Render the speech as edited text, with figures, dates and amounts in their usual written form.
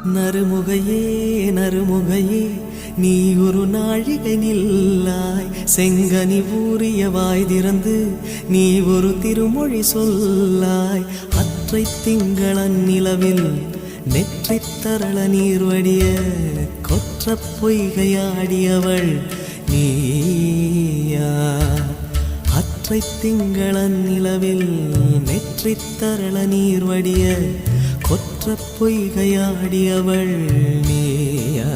நறுமுகையே நறுமுகையே நீ ஒரு நாழிகை நில்லாய் செங்கனி ஊறிய வாய் திறந்து நீ ஒரு திருமொழி சொல்லாய் அற்றை திங்களன் நிலவில் நெற்றி தரள நீர் வடிய கொற்ற பொய்கையாடியவள் நீயா அற்றை திங்களன் நிலவில் நெற்றி தரள நீர் வடிய கொற்ற பொய்கையாடியவள் நீயா